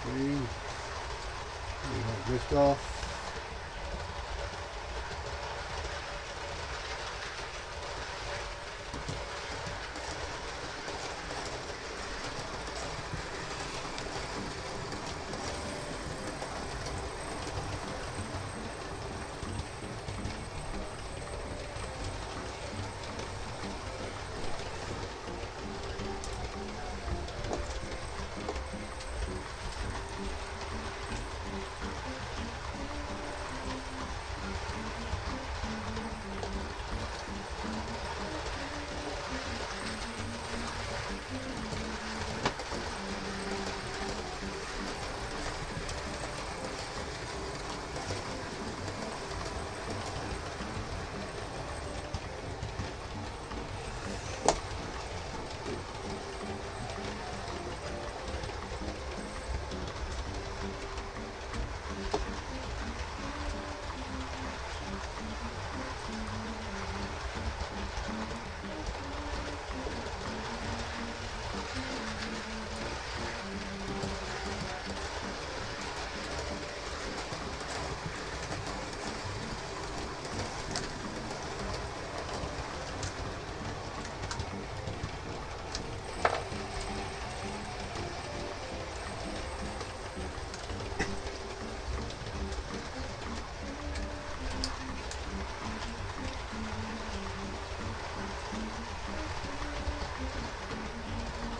Green. We have lift off.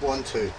One, two.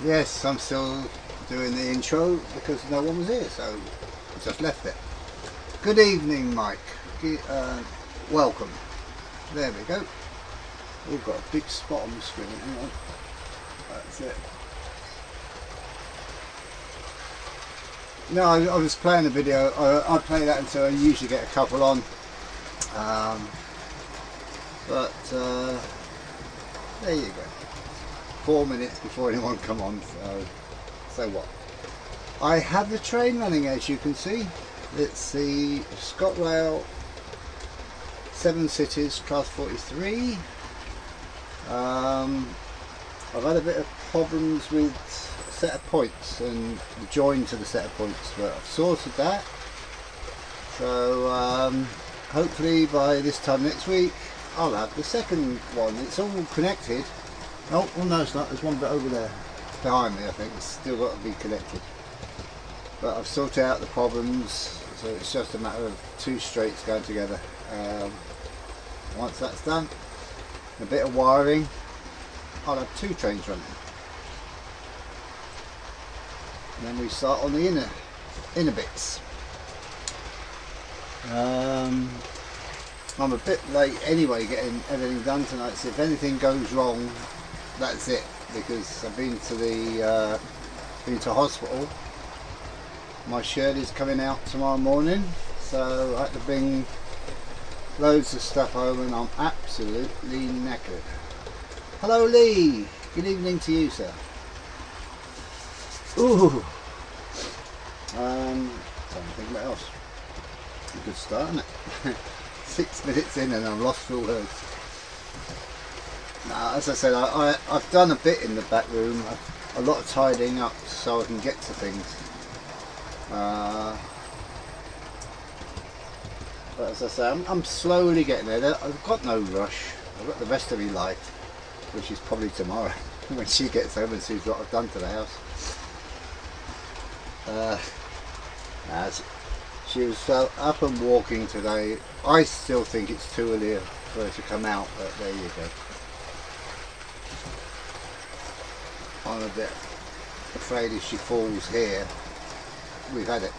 Yes, I'm still doing the intro because no one was here, so I just left it. Good evening, Mike. Welcome. There we go. We've got a big spot on the screen. Hang on. That's it. No, I was playing a video. I play that until I usually get a couple on. There you go. 4 minutes before anyone come on. So what? I have the train running, as you can see. It's the ScotRail 7 Cities Class 43. I've had a bit of problems with a set of points and the join to the set of points, but I've sorted that. So hopefully by this time next week I'll have the second one. It's all connected. Oh, well, no, it's not. There's one bit over there behind me. I think it's still got to be connected. But I've sorted out the problems, so it's just a matter of 2 straights going together. Once that's done, a bit of wiring, I'll have 2 trains running. And then we start on the inner bits. I'm a bit late anyway getting everything done tonight, so if anything goes wrong, that's it, because I've been to hospital. My Shirley's coming out tomorrow morning, so I had to bring loads of stuff home and I'm absolutely knackered. Hello Lee, good evening to you, sir. Ooh. Trying to think what else. A good start, isn't it? 6 minutes in and I'm lost for words. Now, as I said, I've done a bit in the back room, a lot of tidying up so I can get to things. But as I say, I'm slowly getting there. I've got no rush. I've got the rest of my life, which is probably tomorrow when she gets home and sees what I've done to the house. She was up and walking today. I still think it's too early for her to come out, but there you go. I'm a bit afraid if she falls here, we've had it.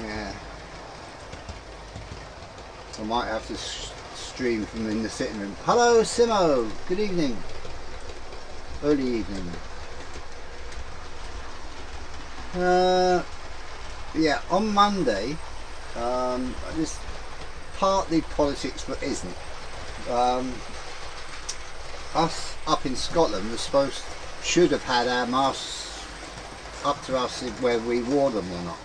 Yeah. I might have to stream from in the sitting room. Hello Simo, good evening. Early evening. Yeah, on Monday, this partly politics but isn't. Us up in Scotland should have had our masks up to us whether we wore them or not.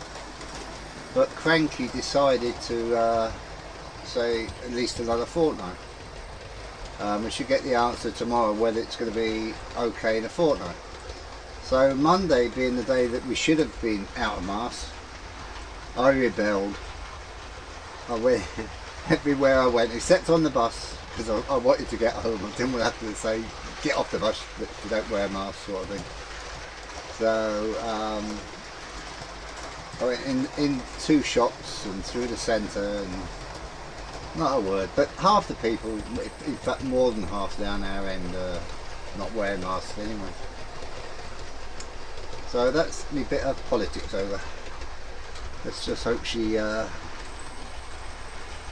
But Cranky decided to say at least another fortnight. We should get the answer tomorrow whether it's going to be okay in a fortnight. So Monday being the day that we should have been out of masks, I rebelled. I went everywhere I went except on the bus because I wanted to get home. I didn't want to have to say get off the bus if you don't wear a mask, sort of thing. So I went in 2 shops and through the centre and not a word, but half the people, in fact more than half down our end, not wearing masks anyway. So that's my bit of politics over. Let's just hope she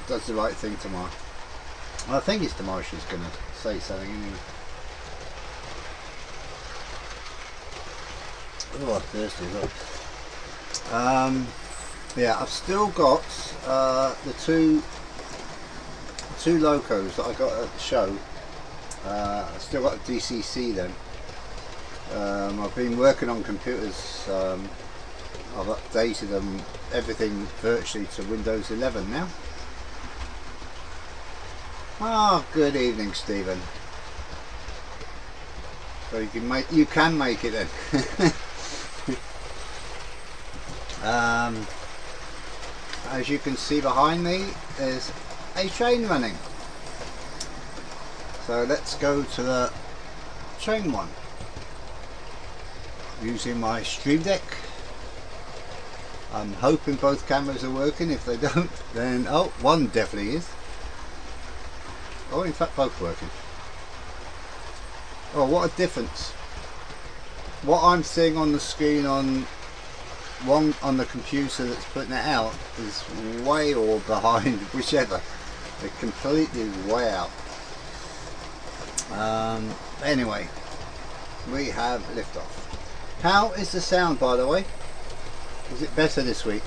does the right thing tomorrow. I think it's tomorrow she's going to say something anyway. Oh, thirsty as well. Yeah, I've still got the two locos that I got at the show. I've still got a DCC then. I've been working on computers. I've updated them, everything virtually to Windows 11 now. Oh, good evening, Stephen. So you can make it then. As you can see behind me, there's a train running. So let's go to the train one. Using my Stream Deck. I'm hoping both cameras are working. If they don't, then oh, one definitely is. Oh, in fact both working. Oh, what a difference. What I'm seeing on the screen on the computer that's putting it out is way or behind whichever. They're completely way out. Anyway, we have liftoff. How is the sound, by the way? Is it better this week?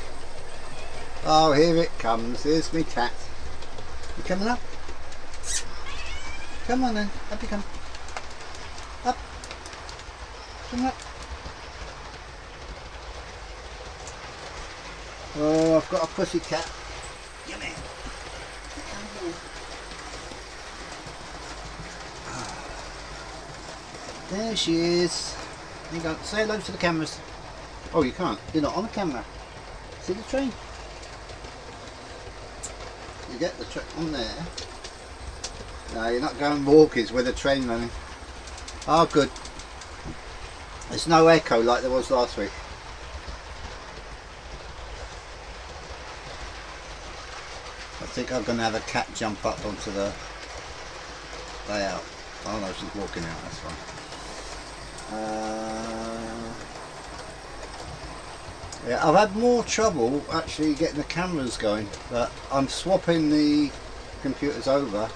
Oh, here it comes. Here's me cat. You coming up? Come on then. Up you come. Up. Come up. Oh, I've got a pussy cat. Come here. Come here. There she is. There you go. Say hello to the cameras. Oh, you can't. You're not on the camera. See the train? You get the train on there. No, you're not going walkies with a train running. Oh, good. There's no echo like there was last week. I think I'm going to have a cat jump up onto the layout. Oh no, she's walking out, that's fine. Yeah, I've had more trouble actually getting the cameras going, but I'm swapping the computers over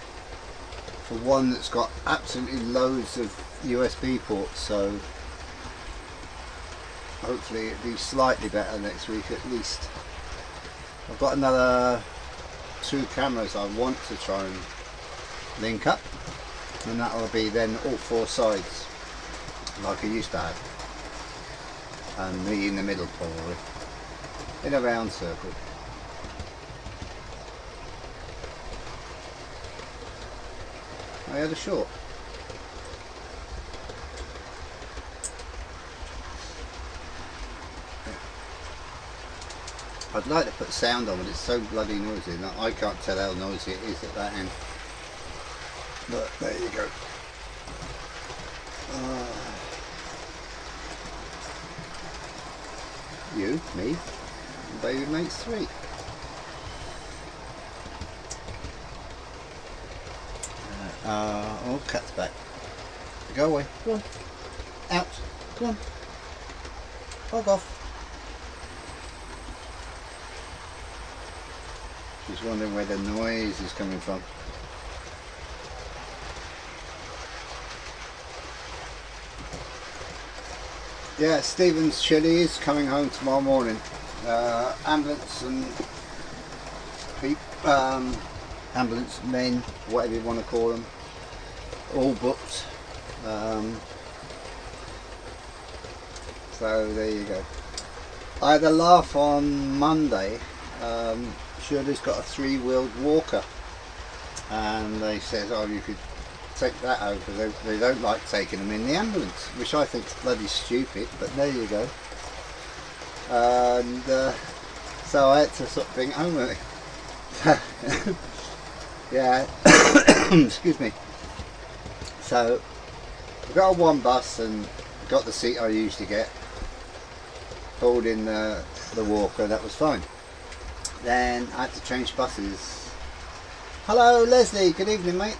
for one that's got absolutely loads of USB ports, so hopefully it'll be slightly better next week at least. I've got another 2 cameras I want to try and link up, and that will be then all 4 sides like I used to have, and me in the middle probably, in a round circle. I had a short. I'd like to put sound on, but it's so bloody noisy that I can't tell how noisy it is at that end. But there you go. You, me, and baby mates 3. Oh, cat's back. Go away. Go on. Out. Go on. Bug off. She's wondering where the noise is coming from. Yeah, Stephen's Chili is coming home tomorrow morning. Ambulance and ambulance men, whatever you want to call them, all booked. So there you go. I had a laugh on Monday. Shirley's got a 3-wheeled walker, and they said, oh, you could take that over. They don't like taking them in the ambulance, which I think is bloody stupid, but there you go. And so I had to sort of bring it home with me. Yeah, excuse me. So I got on one bus and got the seat I usually get, pulled in the walker, that was fine. Then I had to change buses. Hello Leslie, good evening mate.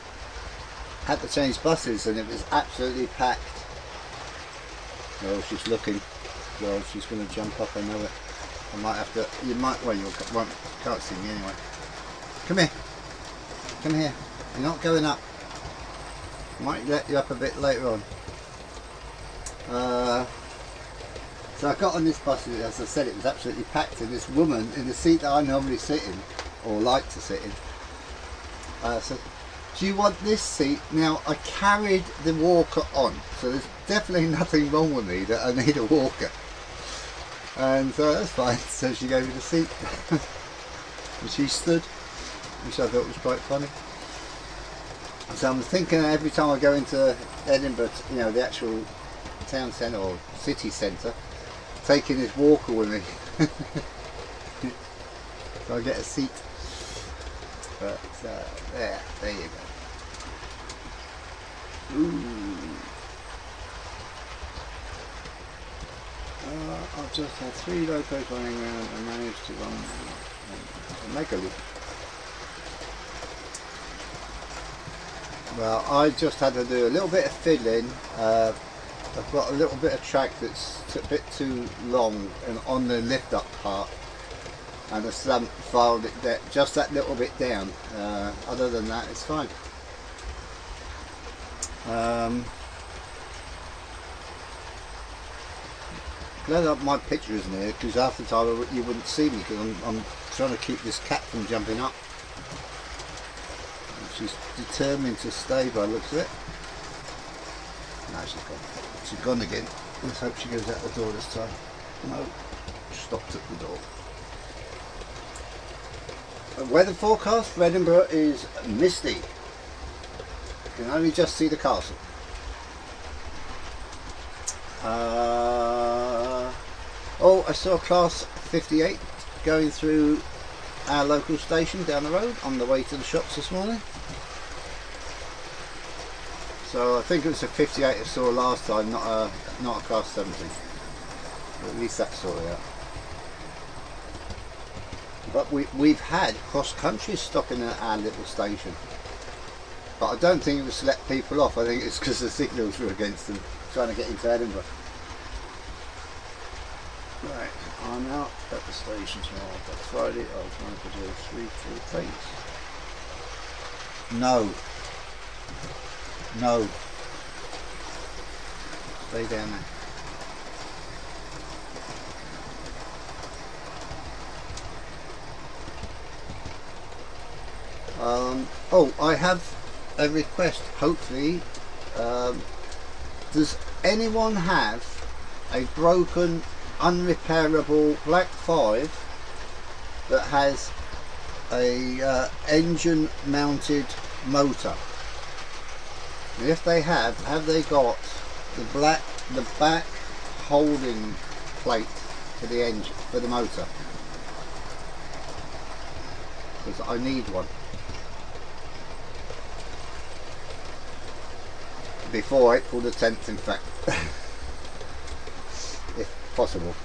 Had to change buses and it was absolutely packed. Oh, she's looking. Well, she's going to jump up, I know it. I might have to, you might, well, you can't see me anyway. Come here. Come here. You're not going up. Might let you up a bit later on. So I got on this bus, as I said, it was absolutely packed, and this woman in the seat that I normally sit in, or like to sit in, said, do you want this seat? Now, I carried the walker on, so there's definitely nothing wrong with me that I need a walker. And so that's fine, so she gave me the seat. And she stood, which I thought was quite funny. So I'm thinking every time I go into Edinburgh, you know, the actual town centre or city centre, taking this walker with me. So I get a seat. But there you go. Ooh. I've just had 3 locos running around and managed to run a mega loop. Well, I just had to do a little bit of fiddling. I've got a little bit of track that's a bit too long and on the lift up part, and the slump filed it just that little bit down. Other than that, it's fine. Glad that my picture isn't here, because half the time you wouldn't see me, because I'm trying to keep this cat from jumping up. She's determined to stay by the looks of it. No, she's gone. She's gone again. Let's hope she goes out the door this time. No, stopped at the door. The weather forecast for Edinburgh is misty. You can only just see the castle. Oh, I saw class 58 going through our local station down the road on the way to the shops this morning. So I think it was a 58 I saw last time, not a class 70. But at least that's sorted out. But we've had cross country stopping at our little station. But I don't think it was to let people off. I think it's because the signals were against them trying to get into Edinburgh. Right, I'm out at the station tomorrow, but Friday I'll try to do 3 full trains. No. No. Stay down there. Oh, I have a request, hopefully. Does anyone have a broken, unrepairable Black 5 that has a engine mounted motor? And if they have they got the back holding plate for the engine, for the motor? Because I need one before April the 10th, in fact. If possible.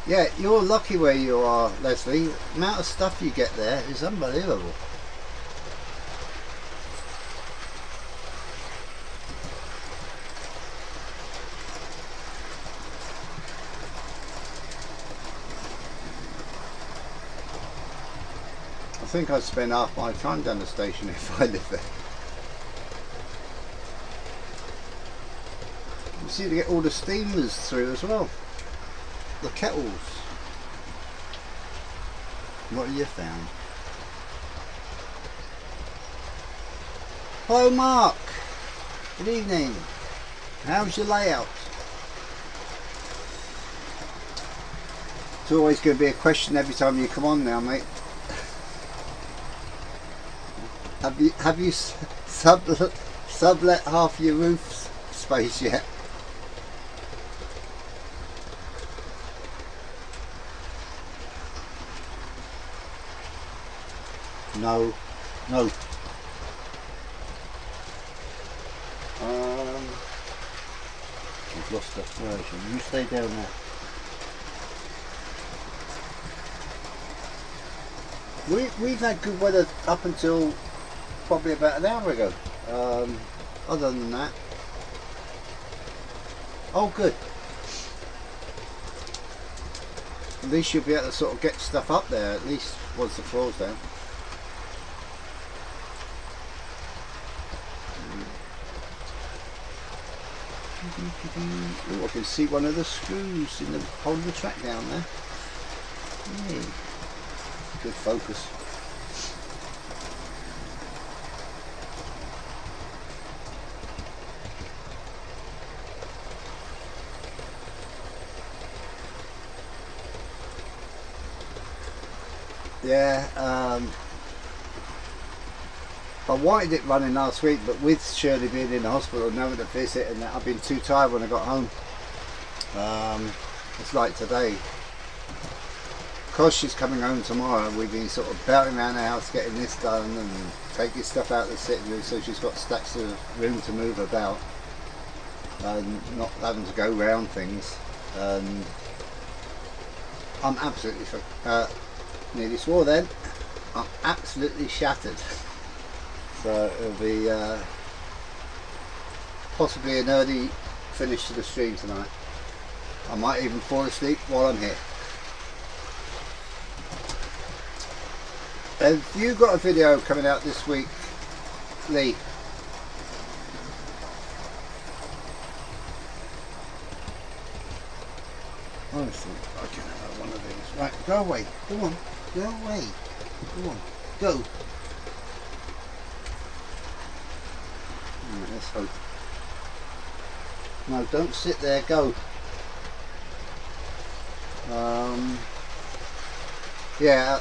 Yeah, you're lucky where you are, Leslie. The amount of stuff you get there is unbelievable. I think I'd spend half my time down the station if I lived there. You see to get all the steamers through as well. The kettles. What have you found? Hello Mark. Good evening. How's your layout? It's always going to be a question every time you come on now, mate. Have you sublet half your roof space yet? No. I've lost the version. You stay down there. We've had good weather up until probably about an hour ago. Other than that, oh good. At least you'll be able to sort of get stuff up there, at least once the floor's down. Oh, I can see one of the screws in the holding the track down there. Yeah. Good focus. Yeah, I wanted it running last week, but with Shirley being in the hospital and having to visit, and I've been too tired when I got home. It's like today. Because she's coming home tomorrow, we've been sort of bouting around the house getting this done and taking stuff out of the sitting room, so she's got stacks of room to move about and not having to go round things. And I'm absolutely nearly swore then. I'm absolutely shattered. So it'll be possibly an early finish to the stream tonight. I might even fall asleep while I'm here. Have you got a video coming out this week, Lee? Honestly, I can have one of these. Right, go away. Go on. Go away. Go on. Go. Right, let's hope. No, don't sit there. Go. Yeah,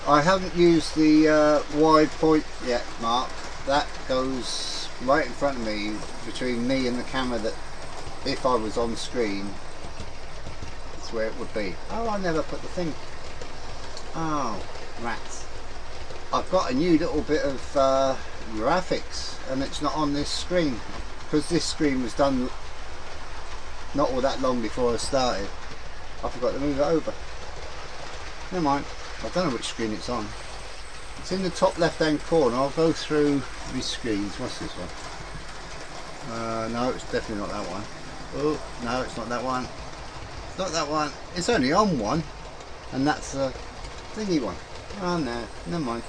I haven't used the wide point yet, Mark. That goes right in front of me, between me and the camera, that if I was on screen, that's where it would be. Oh, I never put the thing. Oh, rats. I've got a new little bit of graphics, and it's not on this screen, because this screen was done not all that long before I started. I forgot to move it over. Never mind. I don't know which screen it's on. It's in the top left hand corner. I'll go through these screens. What's this one? No, it's definitely not that one. Oh, no, it's not that one. It's not that one. It's only on one, and that's a thingy one. Oh no, never mind.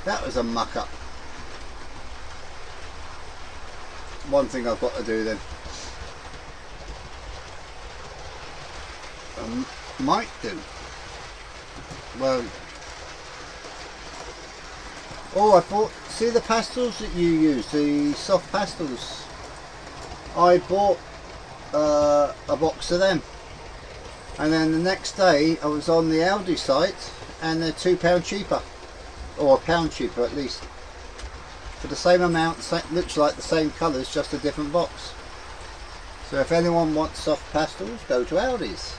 That was a muck up. One thing I've got to do then. Might do. Well. Oh, I bought. See the pastels that you use, the soft pastels. I bought a box of them, and then the next day I was on the Aldi site, and they're £2 cheaper, or £1 cheaper at least, for the same amount. Looks like the same colours, just a different box. So if anyone wants soft pastels, go to Aldi's.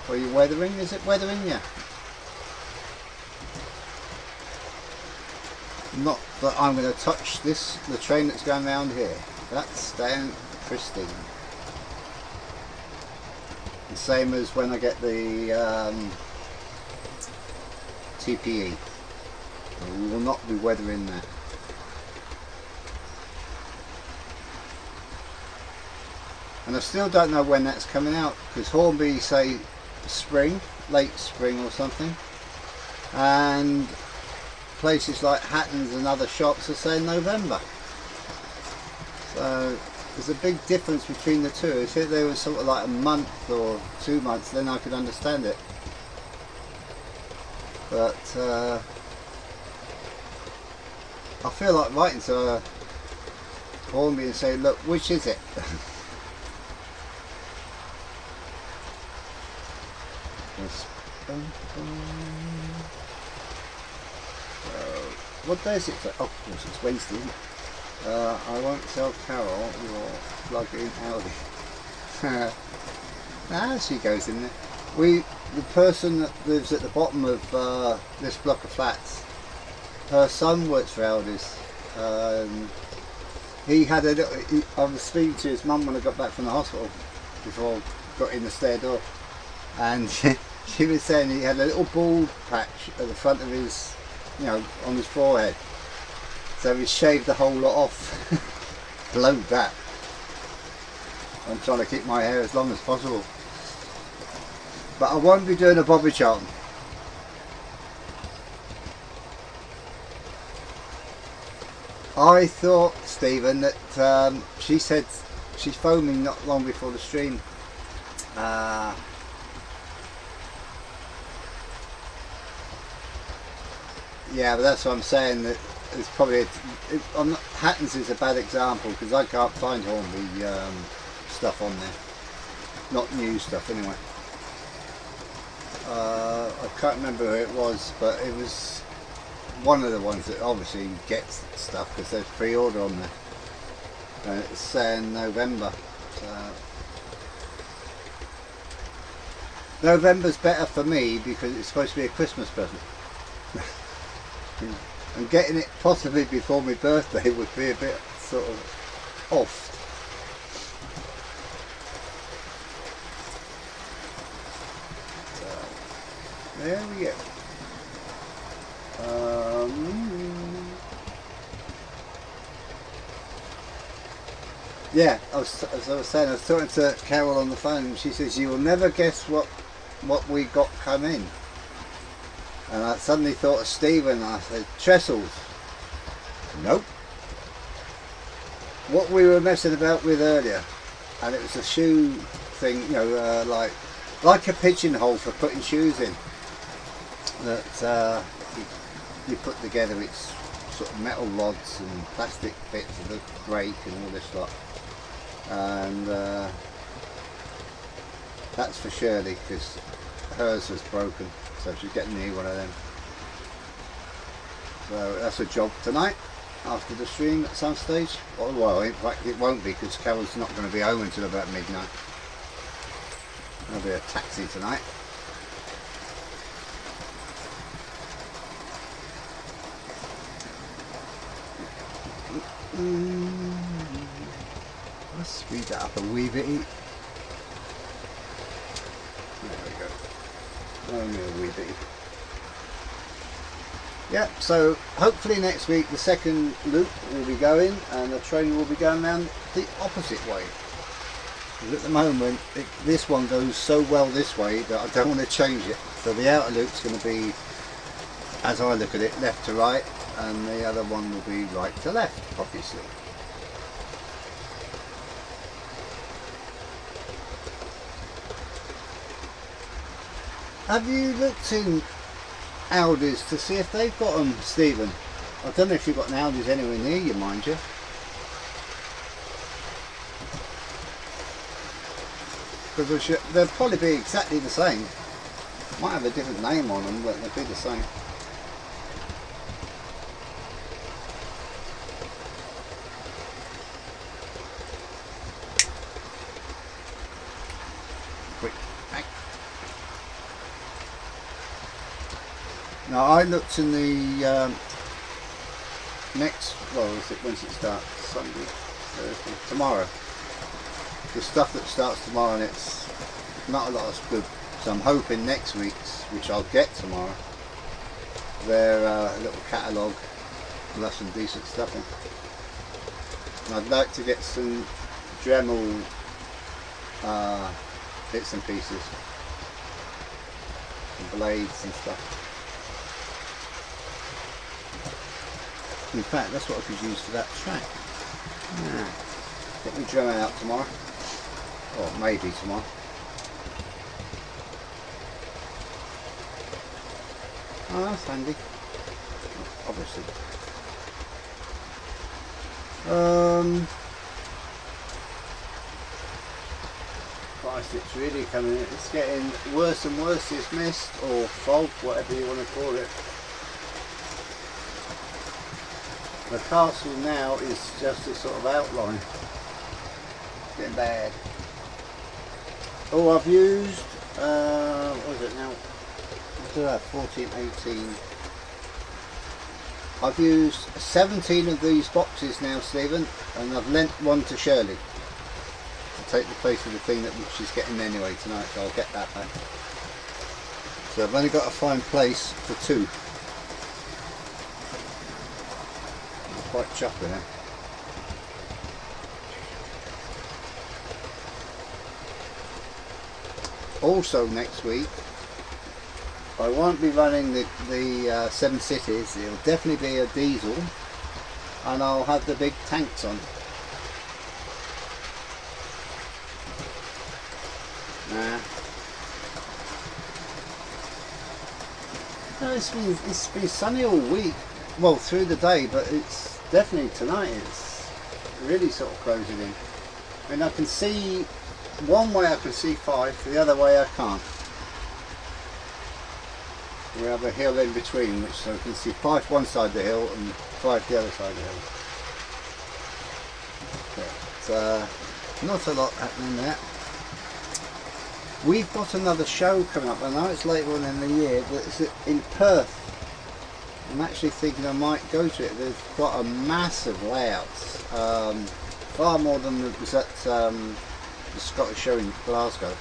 Or you weathering? Is it weathering? Yeah. Not that I'm going to touch this, the train that's going round here. That's staying pristine. The same as when I get the TPE. We will not be weathering that. And I still don't know when that's coming out, because Hornby say spring, late spring or something, and places like Hatton's and other shops are saying November. So there's a big difference between the two. If there was sort of like a month or 2 months, then I could understand it. But I feel like writing to Hornby and say, look, which is it? What day is it? Oh, of course, it's Wednesday, isn't it? I won't tell Carol you're plugging Aldi. Ah, she goes in there. The person that lives at the bottom of this block of flats, her son works for Aldi's. He had a little, I was speaking to his mum when I got back from the hospital before I got in the stair door, and she was saying he had a little bald patch at the front of his, you know, on his forehead. So he shaved the whole lot off. Blowed that. I'm trying to keep my hair as long as possible. But I won't be doing a Bobby Charlton. I thought, Stephen, that she said she phoned me not long before the stream. Yeah, but that's what I'm saying, that it's probably Hatton's is a bad example, because I can't find Hornby stuff on there, not new stuff anyway. I can't remember who it was, but it was one of the ones that obviously gets stuff, because there's pre-order on there, and it's saying November. So November's better for me because it's supposed to be a Christmas present. And getting it possibly before my birthday would be a bit sort of off. There we go. Yeah, as I was saying, I was talking to Carol on the phone, and she says, you will never guess what we got come in. And I suddenly thought of Stephen, and I said, trestles. Nope. What we were messing about with earlier, and it was a shoe thing, you know, like a pigeonhole for putting shoes in, that you put together. It's sort of metal rods and plastic bits of the brake and all this lot. And that's for Shirley, because hers was broken, so she's getting a new one of them. So that's a job tonight after the stream at some stage. Well, in fact it won't be, because Carol's not going to be home until about midnight. There'll be a taxi tonight. Let's speed that up a wee bit. There we go. Only a wee bit. Yeah, so hopefully next week the second loop will be going and the train will be going around the opposite way. Because at the moment this one goes so well this way that I don't want to change it. So the outer loop's going to be, as I look at it, left to right, and the other one will be right to left, obviously. Have you looked in Aldi's to see if they've got them, Stephen? I don't know if you've got an Aldi's anywhere near you, mind you. Because they'll probably be exactly the same. Might have a different name on them, but they'll be the same. Quick, back. Now I looked in the next, well, is it, when's it start? Sunday, Thursday, tomorrow. The stuff that starts tomorrow, and it's not a lot of good. So I'm hoping next week's, which I'll get tomorrow, their little catalogue will have some decent stuff in. And I'd like to get some Dremel bits and pieces, and blades and stuff. In fact, that's what I could use for that track. Yeah. Get me Dremel out tomorrow, or maybe tomorrow. Oh, that's handy, obviously. Christ, it's really coming in. It's getting worse and worse, this mist or fog, whatever you want to call it. The castle now is just a sort of outline. It's getting bad. Oh, I've used, what is it now? What do I have? 14, 18. I've used 17 of these boxes now, Stephen, and I've lent one to Shirley to take the place of the thing that she's getting anyway tonight, so I'll get that back. So I've only got to find place for two. I'm quite chuffed with that. Also next week I won't be running the 7 Cities. It'll definitely be a diesel, and I'll have the big tanks on. Nah. No, it's been sunny all week. Well, through the day, but it's definitely tonight. It's really sort of closing in. I mean, I can see one way. I can see Fife. The other way I can't. We have a hill in between, which so you can see Fife one side of the hill and Fife the other side of the hill. Yeah, it's not a lot happening there. We've got another show coming up. I know it's later on in the year, but it's in Perth. I'm actually thinking I might go to it. They've got a massive layout, far more than was at the Scottish show in Glasgow.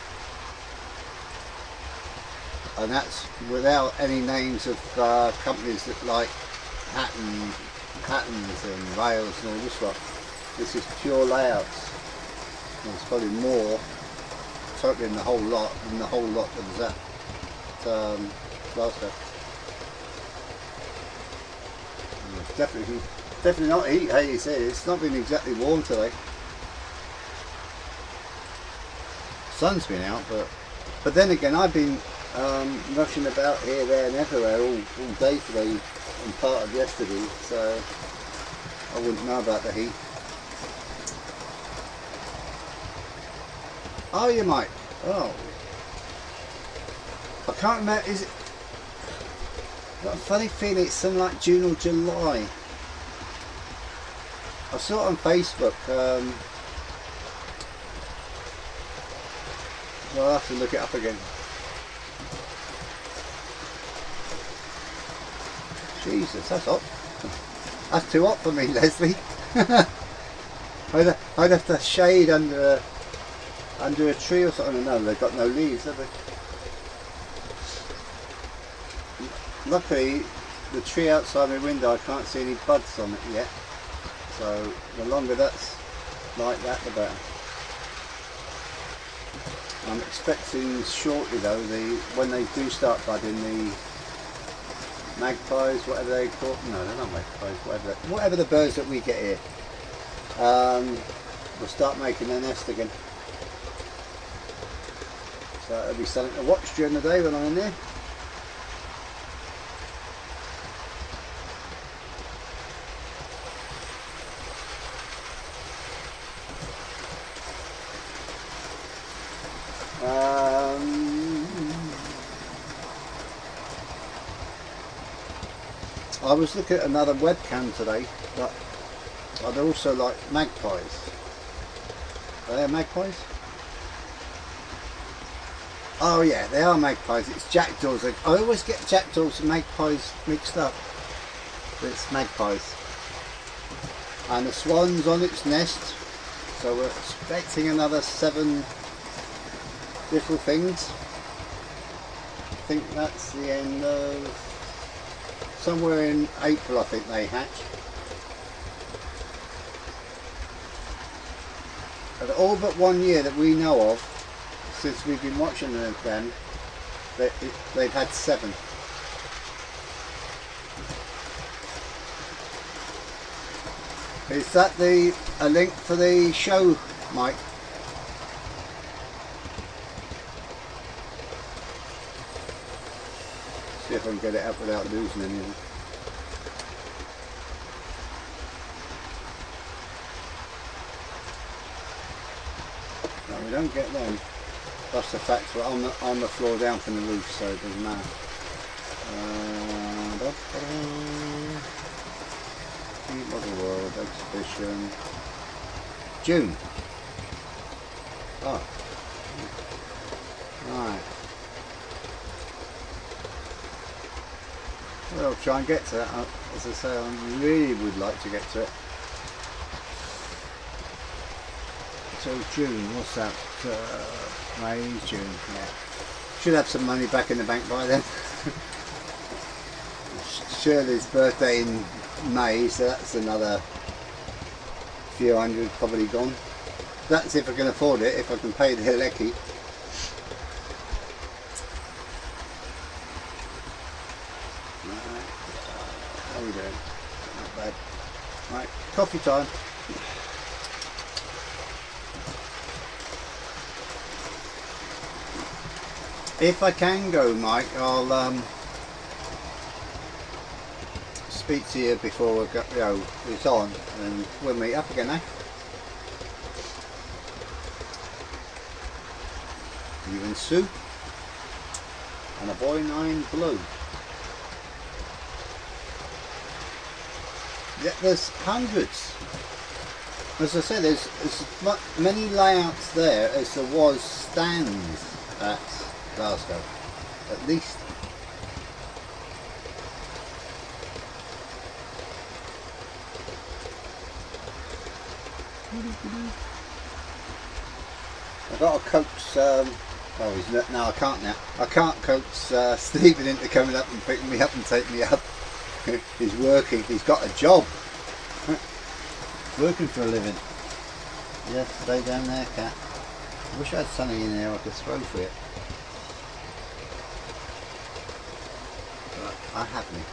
and that's without any names of companies that like Hattons and Rails and all this lot. This is pure layouts. There's probably more totally in the whole lot than that was at Glasgow. It's definitely not heat. Hey, you say it's not been exactly warm today. Sun's been out, but then again, I've been rushing about here, there, and everywhere all day today and part of yesterday, so I wouldn't know about the heat. Oh, you might. Oh, I can't remember. Is it? I've got a funny feeling it's something like June or July. I saw it on Facebook. I'll have to look it up again. Jesus, that's hot. That's too hot for me, Leslie. I'd have to shade under a tree or something. No, they've got no leaves, have they? Luckily, the tree outside my window, I can't see any buds on it yet. So the longer that's like that, the better. I'm expecting shortly though, when they do start budding, the magpies, whatever they call them, no, they're not magpies, whatever the birds that we get here, will start making their nest again. So it'll be something to watch during the day when I'm in there. I was looking at another webcam today, but they're also like magpies. Are they magpies? Oh yeah, they are magpies. It's jackdaws. I always get jackdaws and magpies mixed up. But it's magpies. And the swan's on its nest, so we're expecting another 7 little things. I think that's the end of... somewhere in April I think they hatch. But all but 1 year that we know of, since we've been watching them, they've had 7. Is that a link for the show, Mike? See if I can get it up without losing anything. No, we don't get them. That's the fact we're on the floor down from the roof, so it doesn't matter. Model World Exhibition. June. Oh. Right. Well, I'll try and get to that. As I say, I really would like to get to it. So June, what's that? May, June, yeah. Should have some money back in the bank by then. Shirley's birthday in May, so that's another few hundred probably gone. That's if I can afford it, if I can pay the lecky. How are we doing? Not bad. Right, coffee time. If I can go, Mike, I'll speak to you before we go, it's on, and we'll meet up again, eh? You and Sue, and a boy named Blue. Yeah, there's hundreds. As I said, there's as many layouts there as there was stands at Glasgow, at least. I've got to coax Oh, he's not, no, I can't now. I can't coax Stephen into coming up and picking me up and taking me up. He's working. He's got a job. Working for a living. Yeah, stay down there, cat. I wish I had something in there I could throw for it. But I haven't.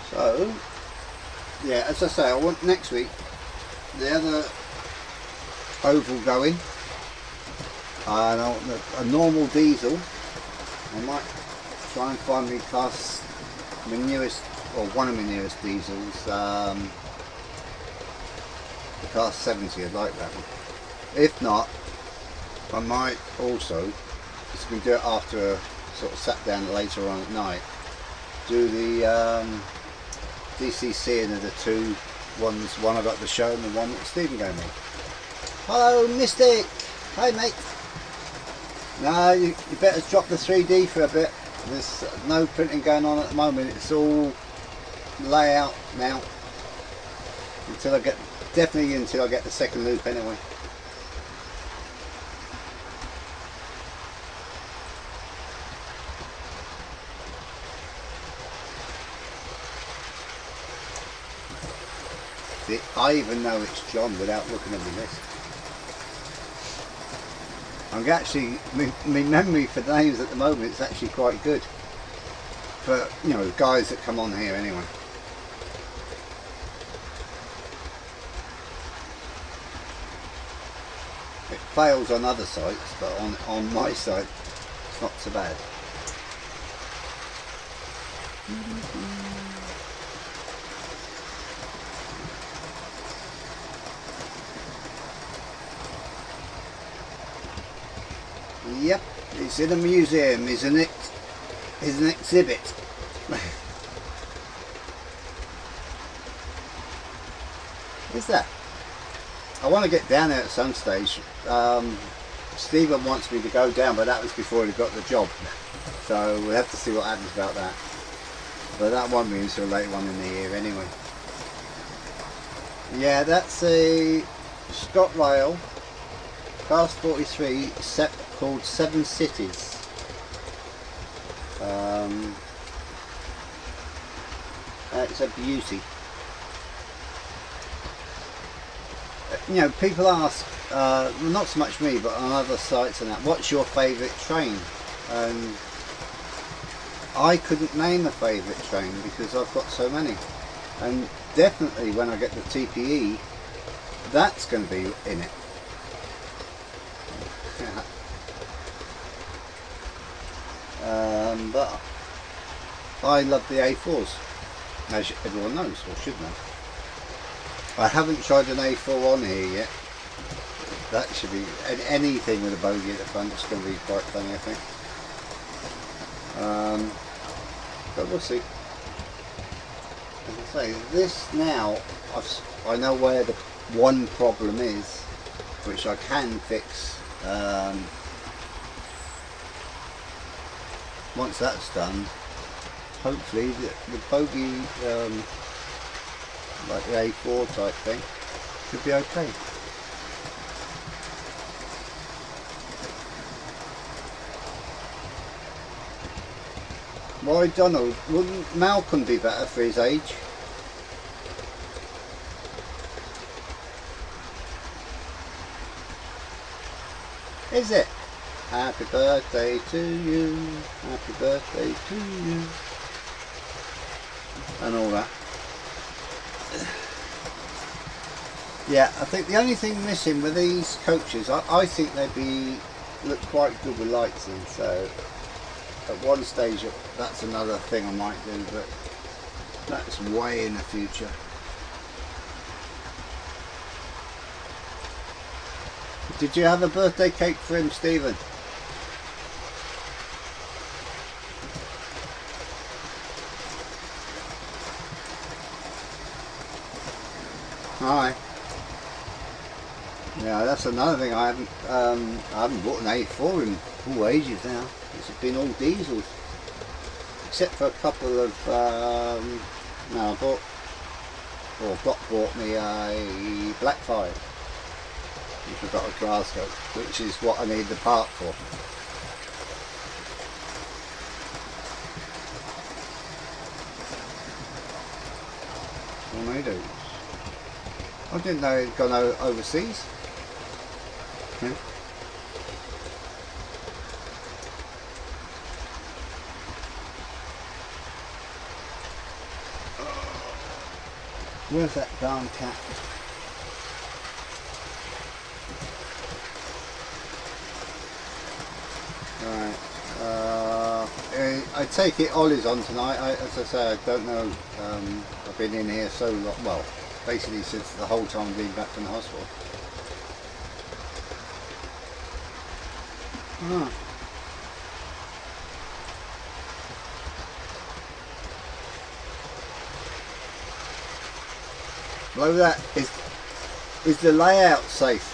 So, yeah, as I say, I want next week the other oval going. I want a normal diesel. I might try and find my newest, or one of my newest diesels, the Class 70. I'd like that one. If not, I might also, just going to do it after I sort of sat down later on at night, do the DCC and the two ones, one I got the show and the one that Stephen gave me. Hello Mystic! Hi mate! No, you better drop the 3D for a bit. There's no printing going on at the moment, it's all layout now. Definitely until I get the second loop anyway. I even know it's John without looking at my list. I'm actually, my memory for names at the moment is actually quite good. For, you know, the guys that come on here anyway. It fails on other sites, but on my site, it's not so bad. Yep, it's in a museum. It's an exhibit. Is that? I want to get down there at some stage. Stephen wants me to go down, but that was before he got the job. So we'll have to see what happens about that. But that won't be until later on in the year anyway. Yeah, that's a ScotRail Class 43 set called Seven Cities. It's a beauty. You know, people ask, not so much me, but on other sites and that, what's your favourite train? And I couldn't name a favourite train because I've got so many. And definitely when I get the TPE, that's going to be in it. But I love the A4s, as everyone knows, or should know. I haven't tried an A4 on here yet. That should be anything with a bogey at the front. It's going to be quite funny, I think. But we'll see. As I say, this now, I know where the one problem is, which I can fix. Once that's done, hopefully the bogey, like the A4 type thing, should be okay. Why Donald? Wouldn't Malcolm be better for his age? Is it? Happy birthday to you, happy birthday to you, and all that. Yeah, I think the only thing missing with these coaches, I think they'd look quite good with lights in, so at one stage that's another thing I might do, but that's way in the future. Did you have a birthday cake for him, Stephen? Hi. Yeah, that's another thing. I haven't bought an A4 in all ages now. It's been all diesels, except for a couple of. No, I bought or bought me a Black 5, which I've got at Glasgow, which is what I need the part for. Tornadoes. I didn't know it had gone overseas. Yeah. Where's that darn cat? Right. I take it Ollie's on tonight. As I say, I don't know. I've been in here so long. Well, basically since the whole time I've been back from the hospital. Ah. Below that is the layout safe.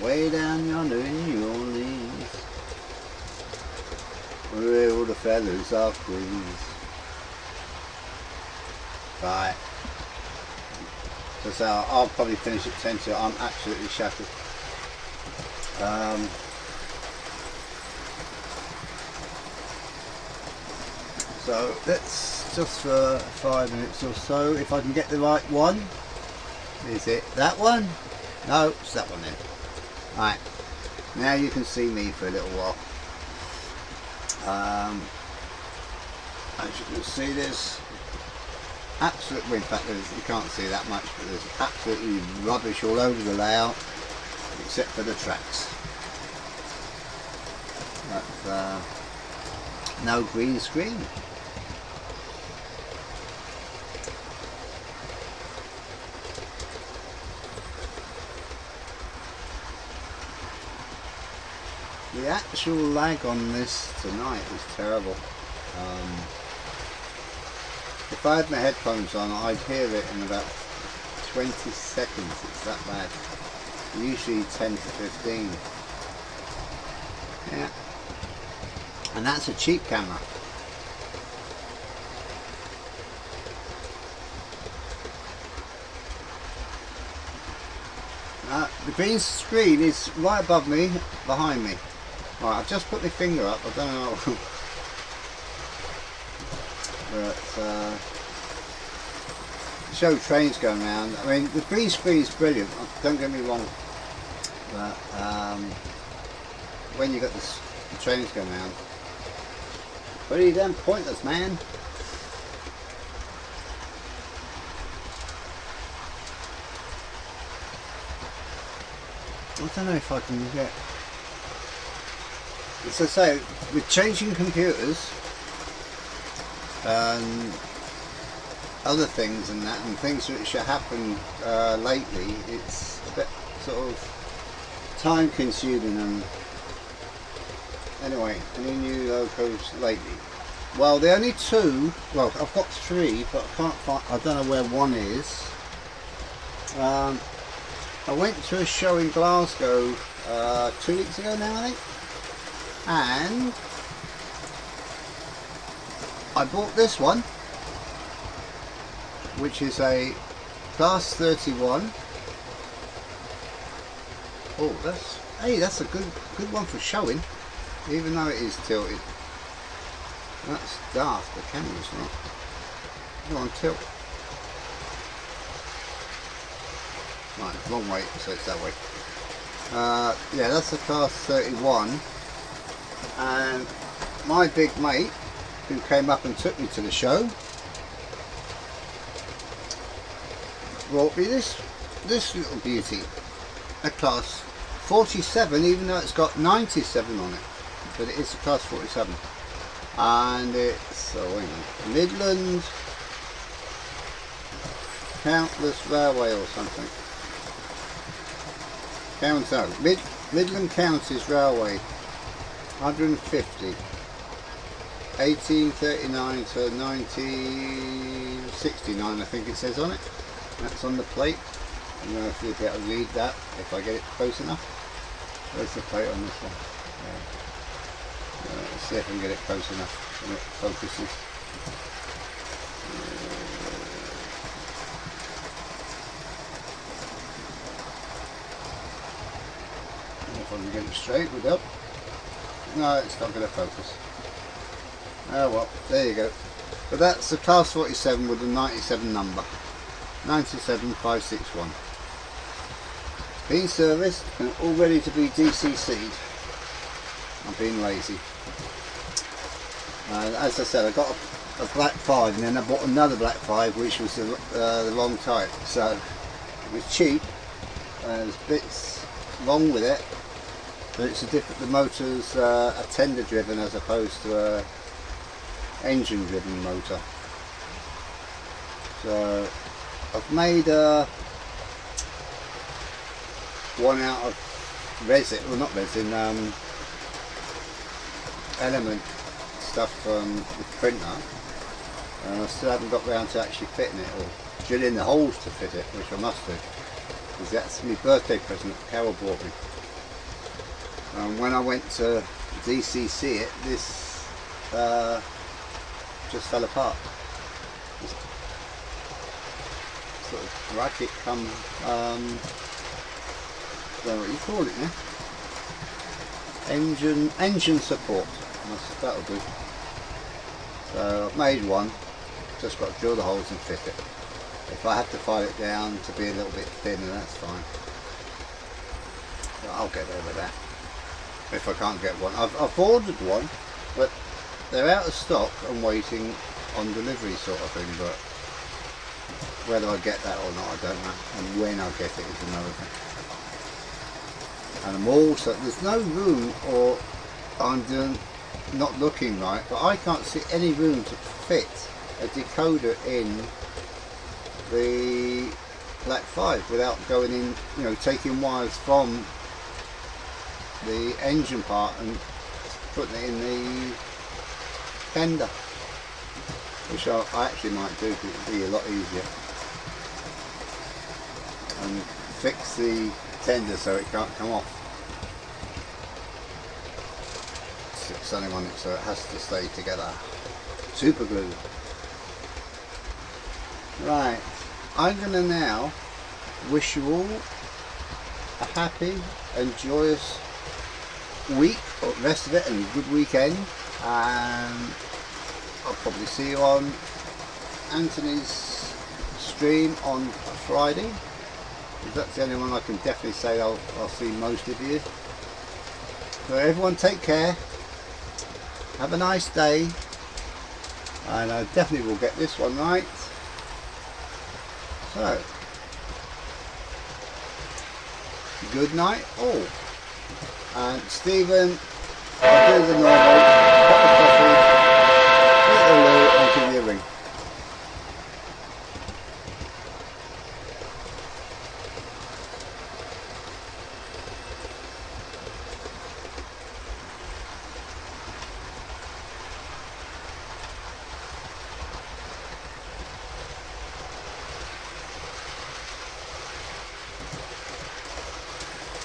Way down yonder in New Orleans, where all the fellas are queens. Right. So I'll probably finish at 10 till I'm absolutely shattered. So let's just for 5 minutes or so, if I can get the right one. Is it that one? No, it's that one then. Right, now you can see me for a little while. As you can see, there's absolute, well, in fact you can't see that much, but there's absolutely rubbish all over the layout except for the tracks. But no green screen. The actual lag on this tonight is terrible. If I had my headphones on, I'd hear it in about 20 seconds. It's that bad. Usually 10 to 15. Yeah. And that's a cheap camera. The green screen is right above me, behind me. Right, I've just put my finger up, I don't know. But show trains going around. I mean, the green screen is brilliant, don't get me wrong. But when you got the trains going around, pretty damn pointless, man. I don't know if I can get. As I say, with changing computers and other things and that, and things which have happened lately, it's a bit sort of time consuming. And anyway, any new locos lately? Well, the only two. Well, I've got three, but I can't find. I don't know where one is. I went to a show in Glasgow 2 weeks ago now, I think, and I bought this one, which is a Class 31. Oh, that's a good one for showing, even though it is tilted. That's daft, the camera's not. Go on, tilt. Right, wrong way, so it's that way. Yeah, that's a Class 31, and my big mate, who came up and took me to the show, brought me this little beauty, a Class 47, even though it's got 97 on it, but it is a Class 47, and it's Midland Countless Railway or something. Midland Counties Railway, 150, 1839 to 1969, I think it says on it. That's on the plate. I don't know if you'll be able to read that if I get it close enough. Where's the plate on this one? Let's see if I can get it close enough when it focuses. If I can get it straight would help. No, it's not going to focus. Oh well, there you go. But that's the Class 47 with the 97 number. 97561. Been serviced and all ready to be DCC'd. I'm being lazy. As I said, I got a black 5 and then I bought another black 5 which was the wrong type. So it was cheap. There's bits wrong with it, but it's a different. The motor's a tender driven as opposed to a engine driven motor. So I've made one out of resin, well not resin, element stuff from the printer, and I still haven't got round to actually fitting it or drilling the holes to fit it, which I must do, because that's my birthday present that Carol bought me. And when I went to DCC it, this just fell apart. This sort of bracket come, I don't know what you call it now. Engine support. That'll do. So I've made one. Just got to drill the holes and fit it. If I have to file it down to be a little bit thinner, that's fine. But I'll get over that. If I can't get one, I've ordered one, but they're out of stock and waiting on delivery sort of thing. But whether I get that or not, I don't know. And when I get it is another thing. And I'm also, there's no room, or I'm not looking right, but I can't see any room to fit a decoder in the Black 5 without going in, you know, taking wires from the engine part and putting it in the fender, which I actually might do because it would be a lot easier, and fix the tender so it can't come off. Stick something on it so it has to stay together. Super glue. Right, I'm going to now wish you all a happy and joyous week, or the rest of it, and a good weekend, and I'll probably see you on Anthony's stream on Friday. That's the only one I can definitely say I'll see most of you. So everyone take care, have a nice day, and I definitely will get this one right. So, good night all. And Stephen, I'll do the normal.